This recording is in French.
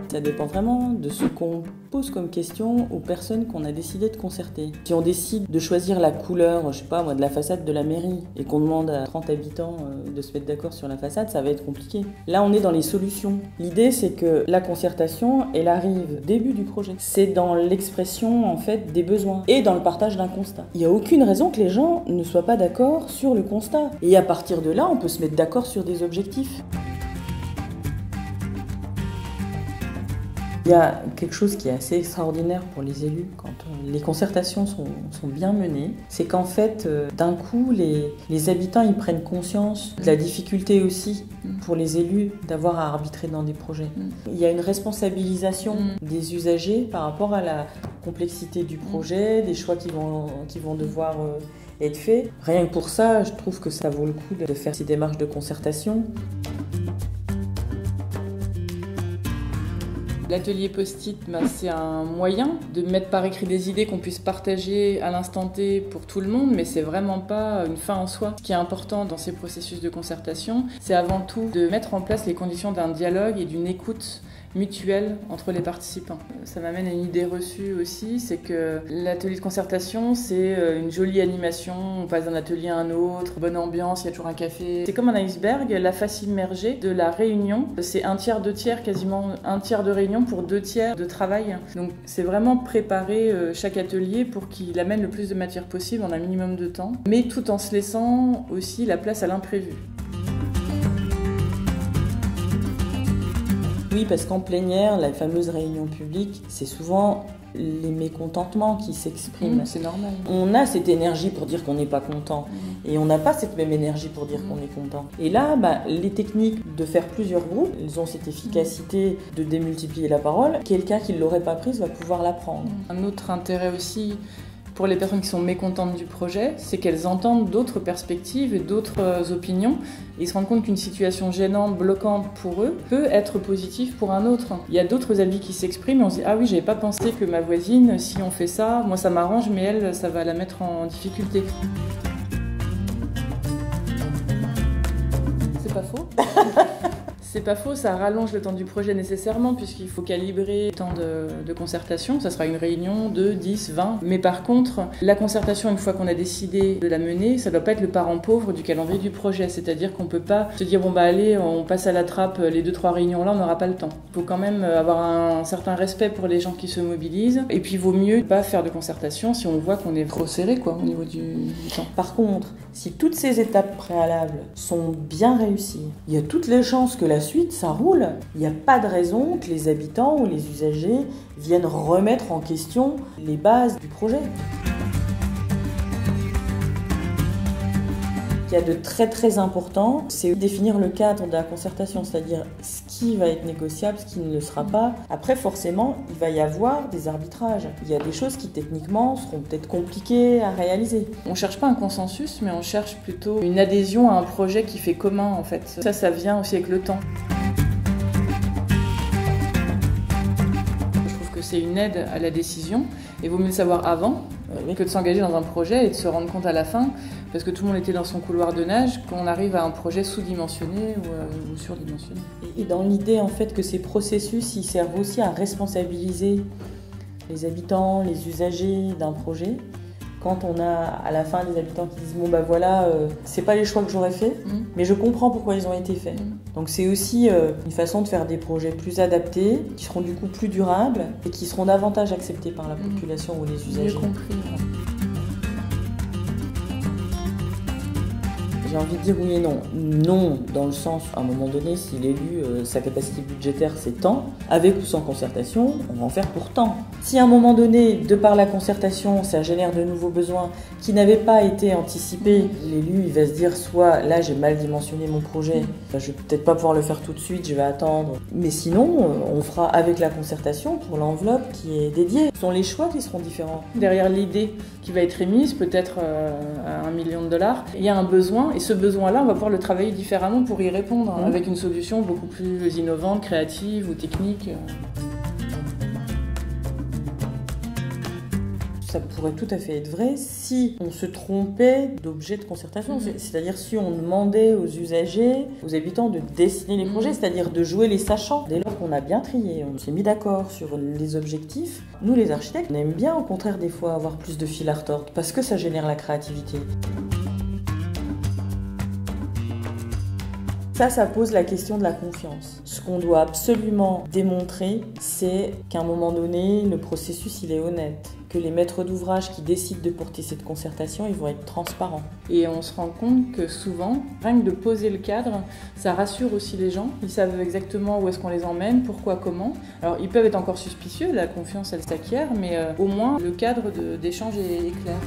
Ça dépend vraiment de ce qu'on pose comme question aux personnes qu'on a décidé de concerter. Si on décide de choisir la couleur, je sais pas moi, de la façade de la mairie et qu'on demande à 30 habitants de se mettre d'accord sur la façade, ça va être compliqué. Là, on est dans les solutions. L'idée, c'est que la concertation, elle arrive au début du projet. C'est dans l'expression, en fait, des besoins et dans le partage d'un constat. Il n'y a aucune raison que les gens ne soient pas d'accord sur le constat. Et à partir de là, on peut se mettre d'accord sur des objectifs. Il y a quelque chose qui est assez extraordinaire pour les élus quand les concertations sont bien menées, c'est qu'en fait, d'un coup, les habitants ils prennent conscience de la difficulté aussi pour les élus d'avoir à arbitrer dans des projets. Il y a une responsabilisation des usagers par rapport à la complexité du projet, des choix qui vont devoir être faits. Rien que pour ça, je trouve que ça vaut le coup de faire ces démarches de concertation. L'atelier post-it, c'est un moyen de mettre par écrit des idées qu'on puisse partager à l'instant T pour tout le monde, mais c'est vraiment pas une fin en soi. Ce qui est important dans ces processus de concertation, c'est avant tout de mettre en place les conditions d'un dialogue et d'une écoute mutuelle entre les participants. Ça m'amène à une idée reçue aussi, c'est que l'atelier de concertation, c'est une jolie animation, on passe d'un atelier à un autre, bonne ambiance, il y a toujours un café. C'est comme un iceberg, la face immergée de la réunion, c'est un tiers, deux tiers, quasiment un tiers de réunion pour deux tiers de travail. Donc c'est vraiment préparer chaque atelier pour qu'il amène le plus de matière possible en un minimum de temps, mais tout en se laissant aussi la place à l'imprévu. Oui, parce qu'en plénière, la fameuse réunion publique, c'est souvent les mécontentements qui s'expriment. C'est normal. On a cette énergie pour dire qu'on n'est pas content et on n'a pas cette même énergie pour dire qu'on est content. Et là, les techniques de faire plusieurs groupes, elles ont cette efficacité de démultiplier la parole. Quelqu'un qui ne l'aurait pas prise va pouvoir la prendre. Un autre intérêt aussi pour les personnes qui sont mécontentes du projet, c'est qu'elles entendent d'autres perspectives et d'autres opinions. Et ils se rendent compte qu'une situation gênante, bloquante pour eux, peut être positive pour un autre. Il y a d'autres avis qui s'expriment et on se dit « Ah oui, j'avais pas pensé que ma voisine, si on fait ça, moi ça m'arrange, mais elle, ça va la mettre en difficulté. » C'est pas faux. C'est pas faux, ça rallonge le temps du projet nécessairement puisqu'il faut calibrer le temps de concertation. Ça sera une réunion de 10, 20. Mais par contre, la concertation, une fois qu'on a décidé de la mener, ça doit pas être le parent pauvre du calendrier du projet. C'est-à-dire qu'on peut pas se dire allez, on passe à la trappe les 2-3 réunions là, on n'aura pas le temps. Il faut quand même avoir un certain respect pour les gens qui se mobilisent. Et puis il vaut mieux pas faire de concertation si on voit qu'on est trop serré au niveau du temps. Par contre, si toutes ces étapes préalables sont bien réussies, il y a toutes les chances que la suite, ça roule. Il n'y a pas de raison que les habitants ou les usagers viennent remettre en question les bases du projet. Ce qu'il y a de très très important, c'est définir le cadre de la concertation, c'est-à-dire ce qui va être négociable, ce qui ne le sera pas. Après, forcément, il va y avoir des arbitrages. Il y a des choses qui techniquement seront peut-être compliquées à réaliser. On ne cherche pas un consensus, mais on cherche plutôt une adhésion à un projet qui fait commun en fait. Ça vient aussi avec le temps. Je trouve que c'est une aide à la décision et il vaut mieux le savoir avant que de s'engager dans un projet et de se rendre compte à la fin, parce que tout le monde était dans son couloir de nage, qu'on arrive à un projet sous-dimensionné ou surdimensionné. Et dans l'idée en fait que ces processus, ils servent aussi à responsabiliser les habitants, les usagers d'un projet. Quand on a à la fin des habitants qui disent c'est pas les choix que j'aurais fait, mais je comprends pourquoi ils ont été faits. Donc c'est aussi une façon de faire des projets plus adaptés, qui seront du coup plus durables et qui seront davantage acceptés par la population ou les usagers. J'ai compris. J'ai envie de dire oui et non. Non, dans le sens, à un moment donné, si l'élu, sa capacité budgétaire, c'est tant, avec ou sans concertation, on va en faire pour tant. Si à un moment donné, de par la concertation, ça génère de nouveaux besoins qui n'avaient pas été anticipés, l'élu, il va se dire soit là, j'ai mal dimensionné mon projet, je vais peut-être pas pouvoir le faire tout de suite, je vais attendre. Mais sinon, on fera avec la concertation pour l'enveloppe qui est dédiée. Ce sont les choix qui seront différents. Derrière l'idée qui va être émise, peut-être à $1 million, il y a un besoin. Et ce besoin-là, on va pouvoir le travailler différemment pour y répondre, avec une solution beaucoup plus innovante, créative ou technique. ça pourrait tout à fait être vrai si on se trompait d'objet de concertation. C'est-à-dire si on demandait aux usagers, aux habitants de dessiner les projets, c'est-à-dire de jouer les sachants. Dès lors qu'on a bien trié, on s'est mis d'accord sur les objectifs, nous les architectes, on aime bien au contraire des fois avoir plus de fil à retordre parce que ça génère la créativité. Ça pose la question de la confiance. Ce qu'on doit absolument démontrer, c'est qu'à un moment donné, le processus, il est honnête. Que les maîtres d'ouvrage qui décident de porter cette concertation, ils vont être transparents. Et on se rend compte que souvent, rien que de poser le cadre, ça rassure aussi les gens. Ils savent exactement où est-ce qu'on les emmène, pourquoi, comment. Alors ils peuvent être encore suspicieux, la confiance elle s'acquiert, mais au moins le cadre d'échange est clair.